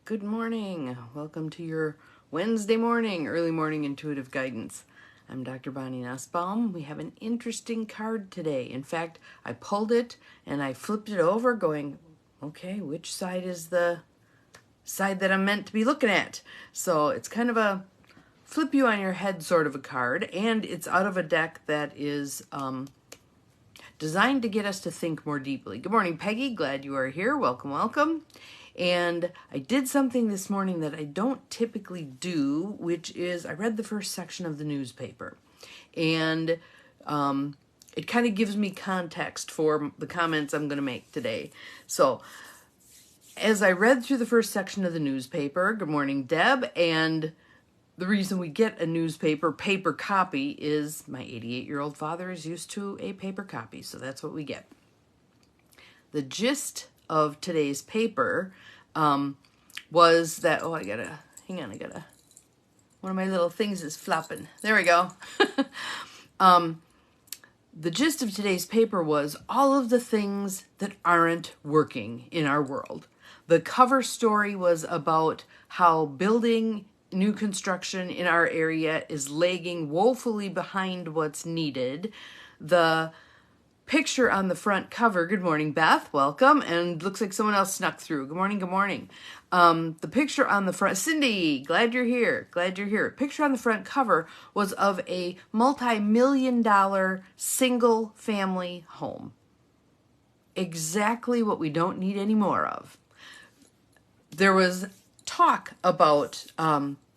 Good morning. Welcome to your Wednesday morning, early morning intuitive guidance. I'm Dr. Bonnie Nussbaum. We have an interesting card today. In fact, I pulled it and I flipped it over going, okay, which side is the side that I'm meant to be looking at? So it's kind of a flip you on your head sort of a card, and it's out of a deck that is designed to get us to think more deeply. Good morning, Peggy. Glad you are here. Welcome, welcome. And I did something this morning that I don't typically do, which is I read the first section of the newspaper. And it kind of gives me context for the comments I'm going to make today. So as I read through the first section of the newspaper, good morning, Deb, and the reason we get a newspaper paper copy is my 88-year-old father is used to a paper copy, so that's what we get. The gist of today's paper was that, hang on, one of my little things is flopping. There we go. The gist of today's paper was all of the things that aren't working in our world. The cover story was about how building new construction in our area is lagging woefully behind what's needed. The picture on the front cover, good morning, Beth, welcome, and looks like someone else snuck through. Good morning, good morning. The picture on the front, Cindy, glad you're here. Picture on the front cover was of a multi-million-dollar single family home. Exactly what we don't need any more of. There was talk about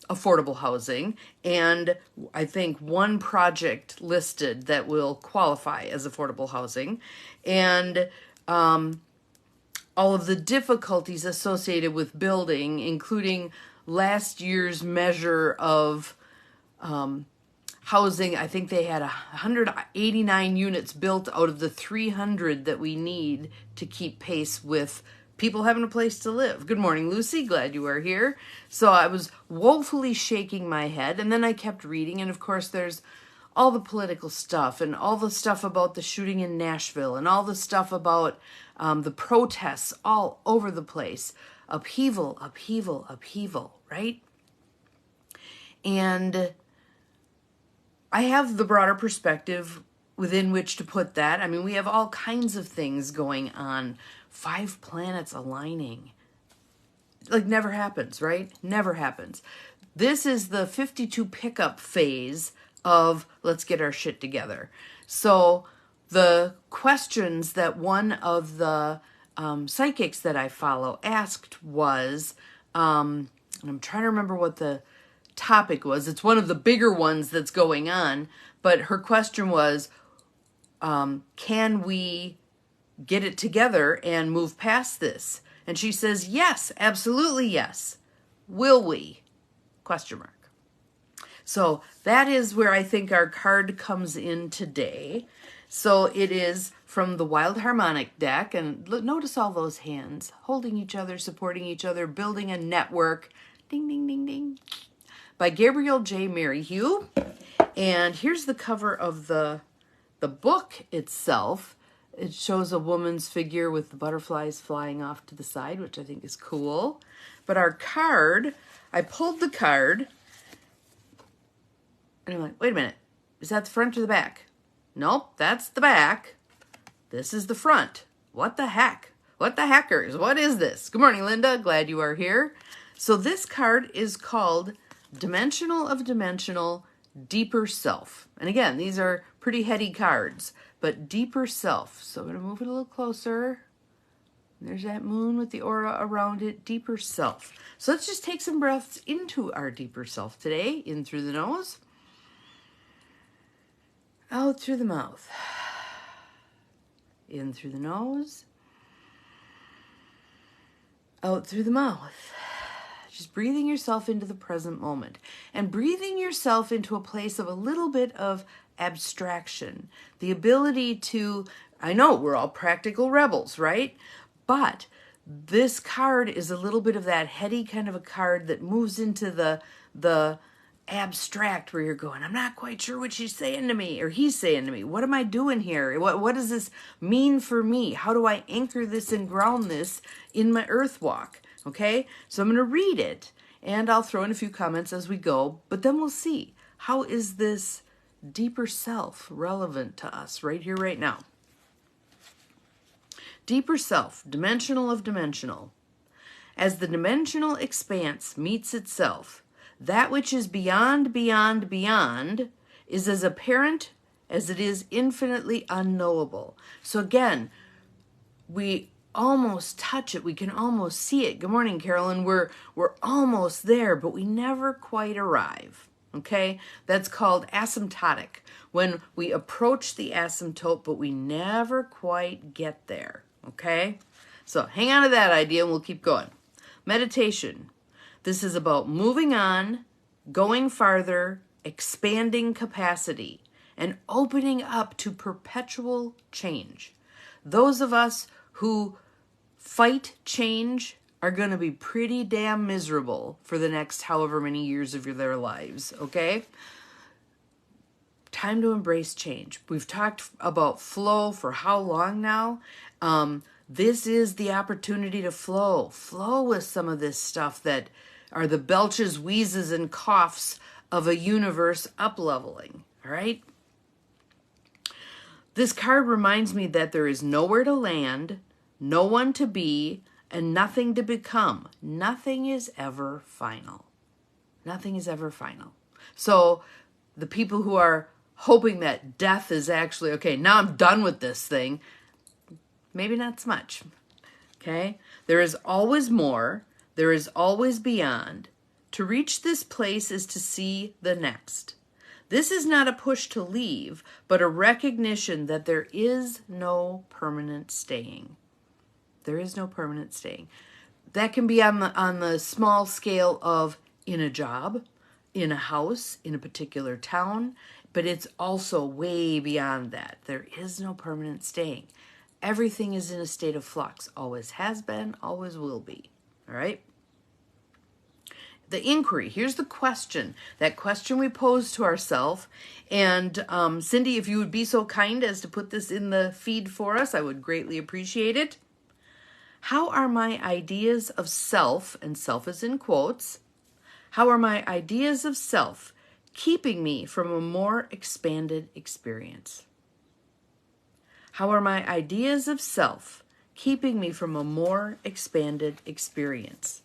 affordable housing, and I think one project listed that will qualify as affordable housing, and all of the difficulties associated with building, including last year's measure of housing. I think they had 189 units built out of the 300 that we need to keep pace with people having a place to live. Good morning, Lucy. Glad you are here. So I was woefully shaking my head, and then I kept reading, and of course there's all the political stuff and all the stuff about the shooting in Nashville and all the stuff about the protests all over the place. Upheaval, right? And I have the broader perspective within which to put that. I mean, we have all kinds of things going on. 5 planets aligning. Like never happens, right? Never happens. This is the 52 pickup phase of let's get our shit together. So the questions that one of the psychics that I follow asked was, and I'm trying to remember what the topic was. It's one of the bigger ones that's going on, but her question was, can we get it together and move past this? And she says, yes, absolutely yes. Will we? Question mark. So that is where I think our card comes in today. So it is from the Wild Harmonic deck, and notice all those hands holding each other, supporting each other, building a network. Ding, ding, ding, ding. By Gabriel J. Maryhew. And here's the cover of the book itself. It shows a woman's figure with the butterflies flying off to the side, which I think is cool. But our card, I pulled the card, and I'm like, wait a minute, is that the front or the back? Nope, that's the back. This is the front. What the heck? What the heckers? What is this? Good morning, Linda. Glad you are here. So this card is called Dimensional of Dimensional, Deeper Self. And again, these are pretty heady cards, but deeper self. So I'm going to move it a little closer. There's that moon with the aura around it, deeper self. So let's just take some breaths into our deeper self today. In through the nose, out through the mouth. In through the nose, out through the mouth. Just breathing yourself into the present moment and breathing yourself into a place of a little bit of abstraction. The ability to, I know we're all practical rebels, right? But this card is a little bit of that heady kind of a card that moves into the abstract where you're going, I'm not quite sure what she's saying to me or he's saying to me. What am I doing here? What does this mean for me? How do I anchor this and ground this in my earth walk? Okay, so I'm going to read it, and I'll throw in a few comments as we go, but then we'll see, how is this deeper self relevant to us right here, right now? Deeper self, dimensional of dimensional. As the dimensional expanse meets itself, that which is beyond, beyond, beyond is as apparent as it is infinitely unknowable. So again, we almost touch it. We can almost see it. Good morning, Carolyn. We're almost there, but we never quite arrive. Okay? That's called asymptotic. When we approach the asymptote, but we never quite get there. Okay? So hang on to that idea and we'll keep going. Meditation. This is about moving on, going farther, expanding capacity, and opening up to perpetual change. Those of us who fight change are going to be pretty damn miserable for the next however many years of their lives, okay? Time to embrace change. We've talked about flow for how long now? This is the opportunity to flow. Flow with some of this stuff that are the belches, wheezes, and coughs of a universe up-leveling, all right? This card reminds me that there is nowhere to land, no one to be, and nothing to become. Nothing is ever final. Nothing is ever final. So the people who are hoping that death is actually, okay, now I'm done with this thing, maybe not so much. Okay? There is always more. There is always beyond. To reach this place is to see the next. This is not a push to leave, but a recognition that there is no permanent staying. There is no permanent staying. That can be on the small scale of in a job, in a house, in a particular town, but it's also way beyond that. There is no permanent staying. Everything is in a state of flux. Always has been, always will be. All right? The inquiry, here's the question, that question we pose to ourselves. And Cindy, if you would be so kind as to put this in the feed for us, I would greatly appreciate it. How are my ideas of self, and self is in quotes, how are my ideas of self keeping me from a more expanded experience? How are my ideas of self keeping me from a more expanded experience?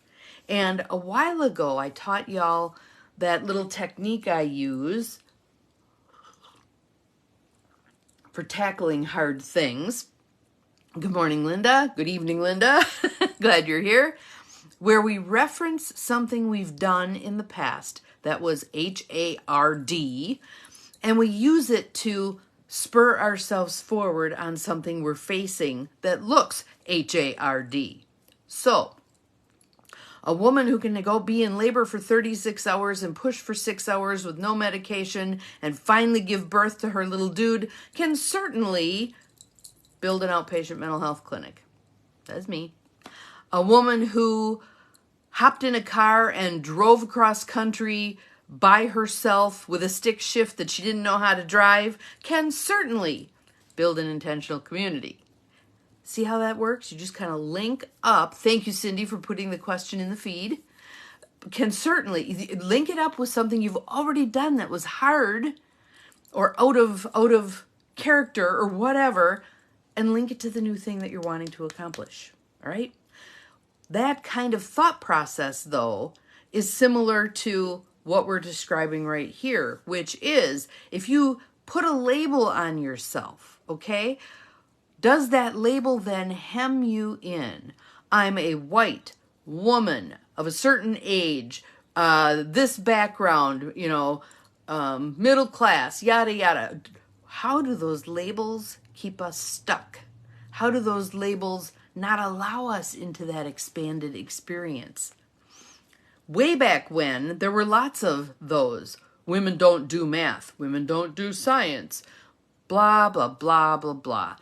And a while ago, I taught y'all that little technique I use for tackling hard things. Good morning, Linda. Good evening, Linda. Glad you're here. Where we reference something we've done in the past that was HARD, and we use it to spur ourselves forward on something we're facing that looks HARD. So, a woman who can go be in labor for 36 hours and push for 6 hours with no medication and finally give birth to her little dude can certainly build an outpatient mental health clinic. That's me. A woman who hopped in a car and drove across country by herself with a stick shift that she didn't know how to drive can certainly build an intentional community. See how that works? You just kind of link up. Thank you, Cindy, for putting the question in the feed. Can certainly link it up with something you've already done that was hard or out of character or whatever, and link it to the new thing that you're wanting to accomplish. All right? That kind of thought process, though, is similar to what we're describing right here, which is if you put a label on yourself, okay? Does that label then hem you in? I'm a white woman of a certain age, this background, middle class, yada, yada. How do those labels keep us stuck? How do those labels not allow us into that expanded experience? Way back when, there were lots of those. Women don't do math. Women don't do science. Blah, blah, blah, blah, blah.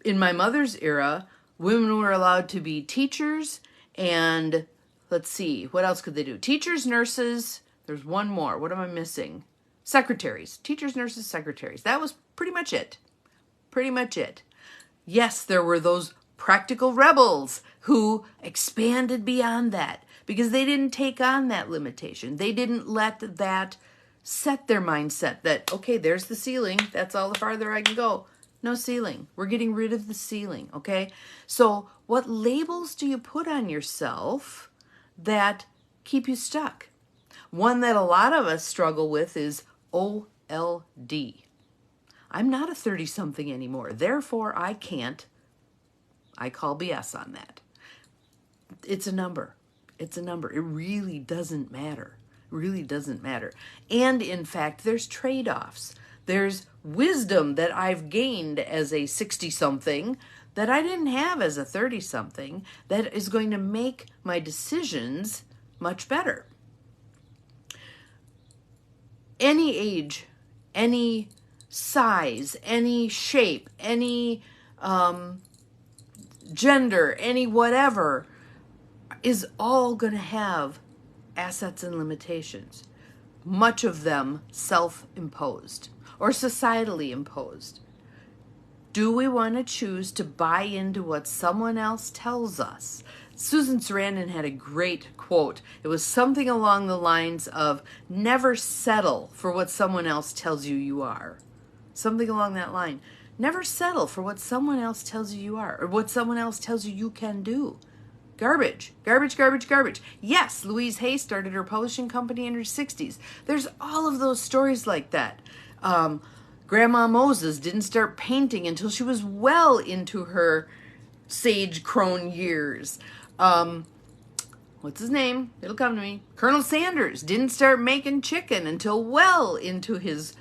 In my mother's era, women were allowed to be teachers and, let's see, what else could they do? Teachers, nurses, there's one more. What am I missing? Secretaries. Teachers, nurses, secretaries. That was pretty much it. Pretty much it. Yes, there were those practical rebels who expanded beyond that because they didn't take on that limitation. They didn't let that set their mindset that, okay, there's the ceiling. That's all the farther I can go. No ceiling. We're getting rid of the ceiling, okay? So what labels do you put on yourself that keep you stuck? One that a lot of us struggle with is OLD. I'm not a 30-something anymore. Therefore, I can't. I call BS on that. It's a number. It's a number. It really doesn't matter. It really doesn't matter. And in fact, there's trade-offs. There's wisdom that I've gained as a 60-something that I didn't have as a 30-something that is going to make my decisions much better. Any age, any size, any shape, any gender, any whatever, is all going to have assets and limitations. Much of them self-imposed or societally imposed. Do we want to choose to buy into what someone else tells us? Susan Sarandon had a great quote. It was something along the lines of, never settle for what someone else tells you you are. Something along that line. Never settle for what someone else tells you are, or what someone else tells you can do. Garbage, garbage, garbage, garbage. Yes, Louise Hay started her publishing company in her 60s. There's all of those stories like that. Grandma Moses didn't start painting until she was well into her sage crone years. What's his name? It'll come to me. Colonel Sanders didn't start making chicken until well into his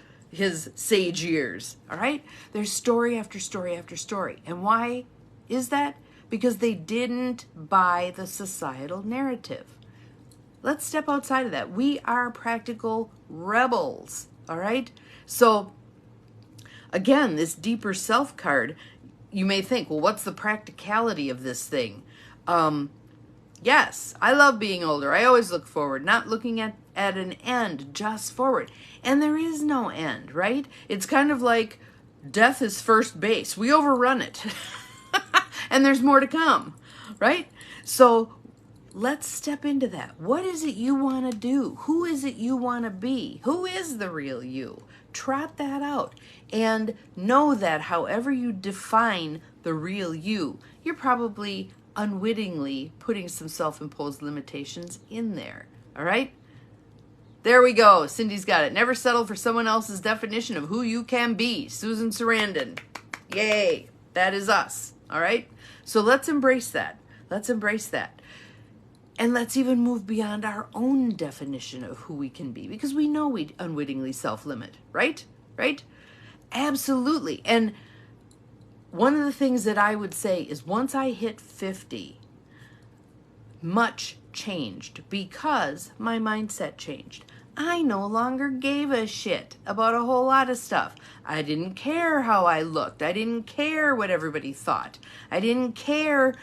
sage years. All right? There's story after story after story. And why is that? Because they didn't buy the societal narrative. Let's step outside of that. We are practical rebels. All right? So, again, this deeper self card, you may think, well, what's the practicality of this thing? Yes, I love being older. I always look forward, not looking at an end, just forward. And there is no end, right? It's kind of like death is first base. We overrun it. And there's more to come, right? So let's step into that. What is it you want to do? Who is it you want to be? Who is the real you? Trot that out and know that however you define the real you, you're probably unwittingly putting some self-imposed limitations in there. All right? There we go. Cindy's got it. Never settle for someone else's definition of who you can be. Susan Sarandon. Yay. That is us. All right? So let's embrace that. Let's embrace that. And let's even move beyond our own definition of who we can be, because we know we unwittingly self-limit, right? Right? Absolutely. And one of the things that I would say is once I hit 50, much changed because my mindset changed. I no longer gave a shit about a whole lot of stuff. I didn't care how I looked. I didn't care what everybody thought. I didn't care,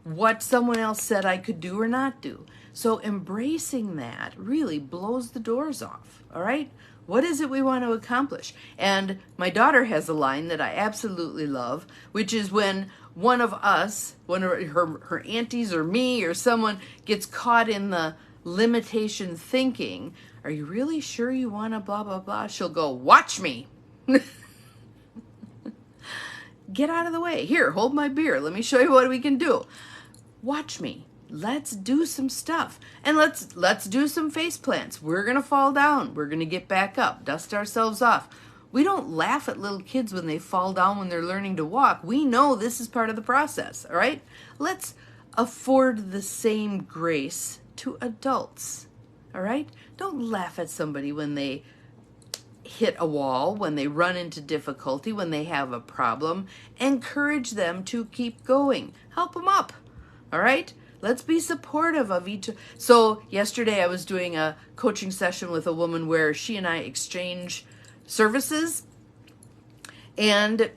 what someone else said I could do or not do. So embracing that really blows the doors off, all right? What is it we want to accomplish? And my daughter has a line that I absolutely love, which is when one of us, one of her aunties or me or someone gets caught in the limitation thinking, are you really sure you want to blah, blah, blah? She'll go, watch me. Get out of the way. Here, hold my beer. Let me show you what we can do. Watch me. Let's do some stuff. And let's do some face plants. We're going to fall down. We're going to get back up, dust ourselves off. We don't laugh at little kids when they fall down when they're learning to walk. We know this is part of the process, all right? Let's afford the same grace to adults, all right? Don't laugh at somebody when they hit a wall, when they run into difficulty, when they have a problem. Encourage them to keep going. Help them up, all right? Let's be supportive of each. So yesterday I was doing a coaching session with a woman where she and I exchange services, and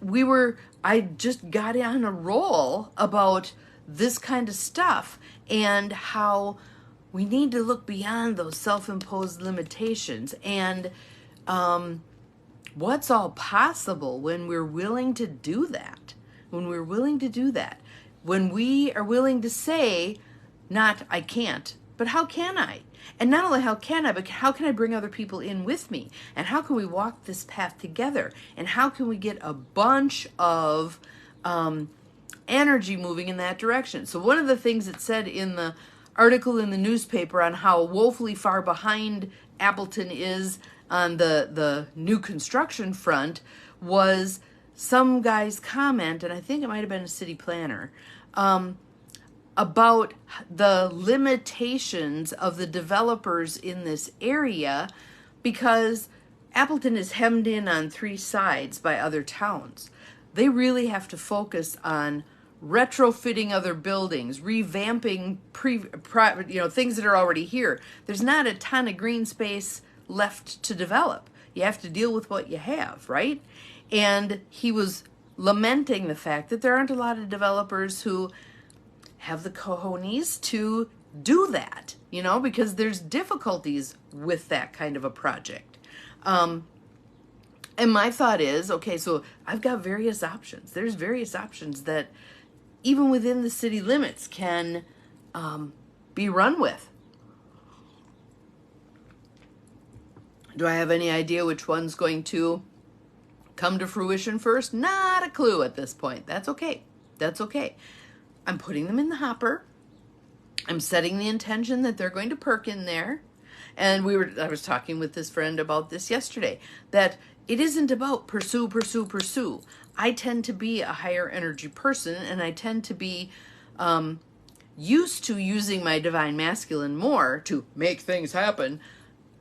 I just got on a roll about this kind of stuff and how we need to look beyond those self-imposed limitations and what's all possible when we're willing to do that. When we're willing to do that. when we are willing to say, not I can't, but how can I? And not only how can I, but how can I bring other people in with me? And how can we walk this path together? And how can we get a bunch of energy moving in that direction? So one of the things it said in the article in the newspaper on how woefully far behind Appleton is on the new construction front was some guy's comment, and I think it might have been a city planner, about the limitations of the developers in this area, because Appleton is hemmed in on three sides by other towns. They really have to focus on retrofitting other buildings, revamping things that are already here. There's not a ton of green space left to develop. You have to deal with what you have, right? And he was lamenting the fact that there aren't a lot of developers who have the cojones to do that, because there's difficulties with that kind of a project. And my thought is, okay, so I've got various options. There's various options that even within the city limits can be run with. Do I have any idea which one's going to come to fruition first? Not a clue at this point. That's okay. That's okay. I'm putting them in the hopper. I'm setting the intention that they're going to perk in there. And I was talking with this friend about this yesterday, that it isn't about pursue. I tend to be a higher energy person, and I tend to be used to using my divine masculine more to make things happen.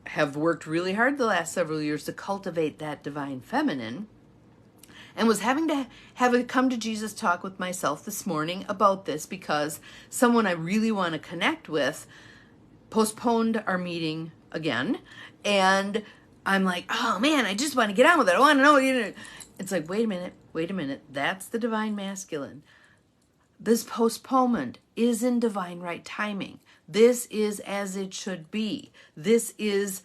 Have worked really hard the last several years to cultivate that divine feminine, and was having to have a come to Jesus talk with myself this morning about this, because someone I really want to connect with postponed our meeting again. And I'm like, oh man, I just want to get on with it. I want to know. It's like, wait a minute. That's the divine masculine. This postponement is in divine right timing. This is as it should be. This is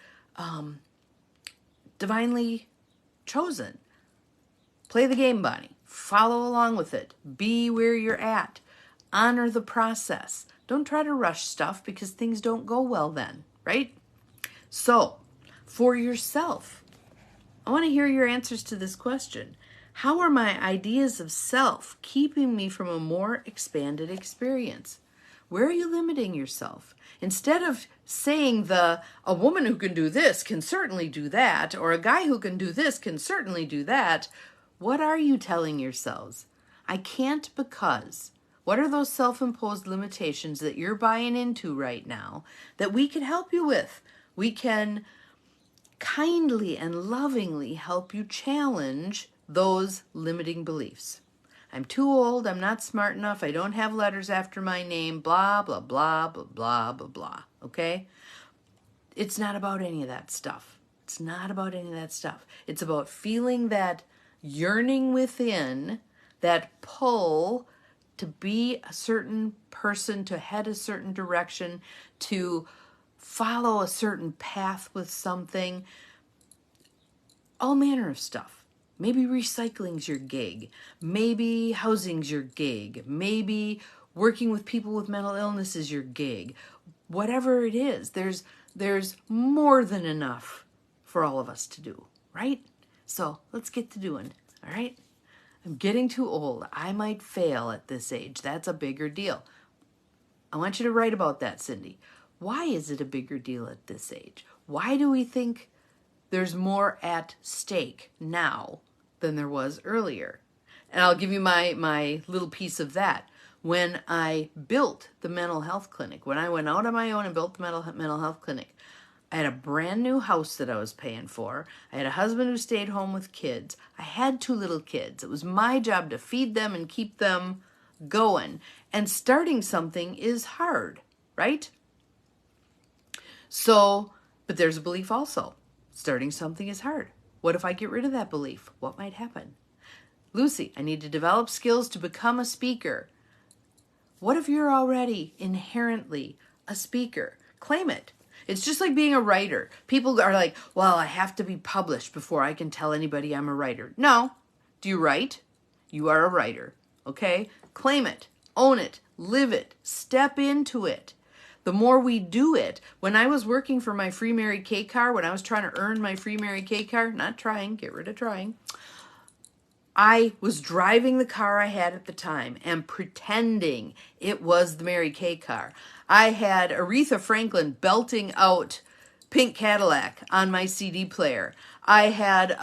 divinely chosen. Play the game, Bonnie. Follow along with it. Be where you're at. Honor the process. Don't try to rush stuff, because things don't go well then, right? So, for yourself, I want to hear your answers to this question. How are my ideas of self keeping me from a more expanded experience? Where are you limiting yourself? Instead of saying a woman who can do this can certainly do that, or a guy who can do this can certainly do that, what are you telling yourselves? I can't because. What are those self-imposed limitations that you're buying into right now that we can help you with? We can kindly and lovingly help you challenge those limiting beliefs. I'm too old, I'm not smart enough, I don't have letters after my name, blah, blah, blah, blah, blah, blah, blah, okay? It's not about any of that stuff. It's not about any of that stuff. It's about feeling that yearning within, that pull to be a certain person, to head a certain direction, to follow a certain path with something, all manner of stuff. Maybe recycling's your gig. Maybe housing's your gig. Maybe working with people with mental illness is your gig. Whatever it is, there's more than enough for all of us to do, right? So let's get to doing, all right? I'm getting too old. I might fail at this age. That's a bigger deal. I want you to write about that, Cindy. Why is it a bigger deal at this age? Why do we think there's more at stake now than there was earlier? And I'll give you my little piece of that. When I built the mental health clinic, when I went out on my own and built the mental health clinic, I had a brand new house that I was paying for. I had a husband who stayed home with kids. I had 2 little kids. It was my job to feed them and keep them going. And starting something is hard, right? So, but there's a belief also. Starting something is hard. What if I get rid of that belief? What might happen? Lucy, I need to develop skills to become a speaker. What if you're already inherently a speaker? Claim it. It's just like being a writer. People are like, well, I have to be published before I can tell anybody I'm a writer. No. Do you write? You are a writer. Okay? Claim it. Own it, live it, step into it. The more we do it, when I was working for my free Mary Kay car, when I was trying to earn my free Mary Kay car, not trying, get rid of trying, I was driving the car I had at the time and pretending it was the Mary Kay car. I had Aretha Franklin belting out Pink Cadillac on my CD player. I had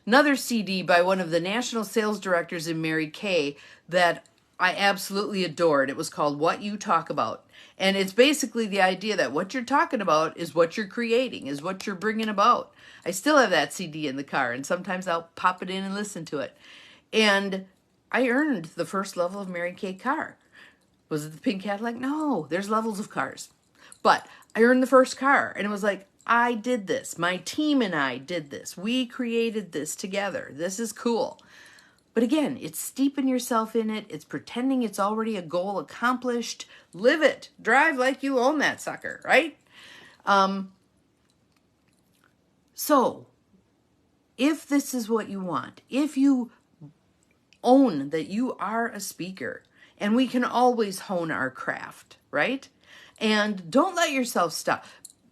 another CD by one of the national sales directors in Mary Kay that I absolutely adored. It was called What You Talk About. And it's basically the idea that what you're talking about is what you're creating, is what you're bringing about. I still have that CD in the car, and sometimes I'll pop it in and listen to it. And I earned the first level of Mary Kay car. Was it the Pink Cadillac? No, there's levels of cars. But I earned the first car, and it was like, I did this. My team and I did this. We created this together. This is cool. But again, it's steeping yourself in it. It's pretending it's already a goal accomplished. Live it. Drive like you own that sucker, right? So, if this is what you want, if you own that you are a speaker, and we can always hone our craft, right? And don't let yourself stop.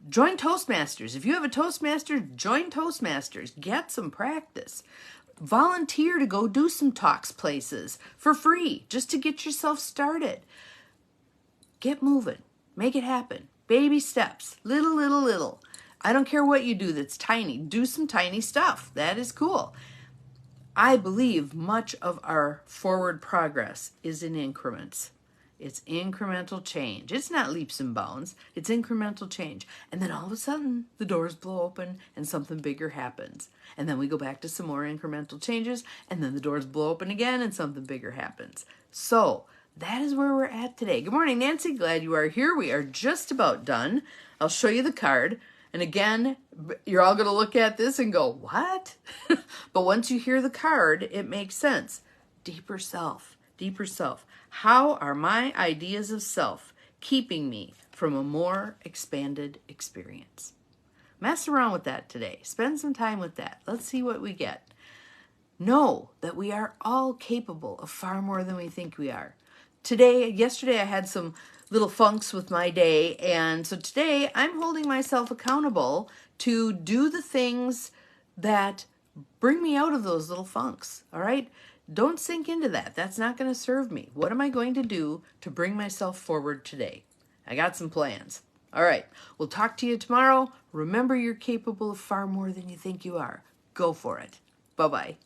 Join Toastmasters. If you have a Toastmaster, join Toastmasters. Get some practice. Volunteer to go do some talks places for free, just to get yourself started. Get moving. Make it happen. Baby steps. Little, little, little. I don't care what you do that's tiny. Do some tiny stuff. That is cool. I believe much of our forward progress is in increments. It's incremental change. It's not leaps and bounds. It's incremental change. And then all of a sudden, the doors blow open and something bigger happens. And then we go back to some more incremental changes, and then the doors blow open again and something bigger happens. So that is where we're at today. Good morning, Nancy. Glad you are here. We are just about done. I'll show you the card. And again, you're all going to look at this and go, what? But once you hear the card, it makes sense. Deeper self, deeper self. How are my ideas of self keeping me from a more expanded experience? Mess around with that today. Spend some time with that. Let's see what we get. Know that we are all capable of far more than we think we are. Yesterday I had some little funks with my day, and so today I'm holding myself accountable to do the things that bring me out of those little funks, all right? Don't sink into that. That's not going to serve me. What am I going to do to bring myself forward today? I got some plans. All right, we'll talk to you tomorrow. Remember, you're capable of far more than you think you are. Go for it. Bye-bye.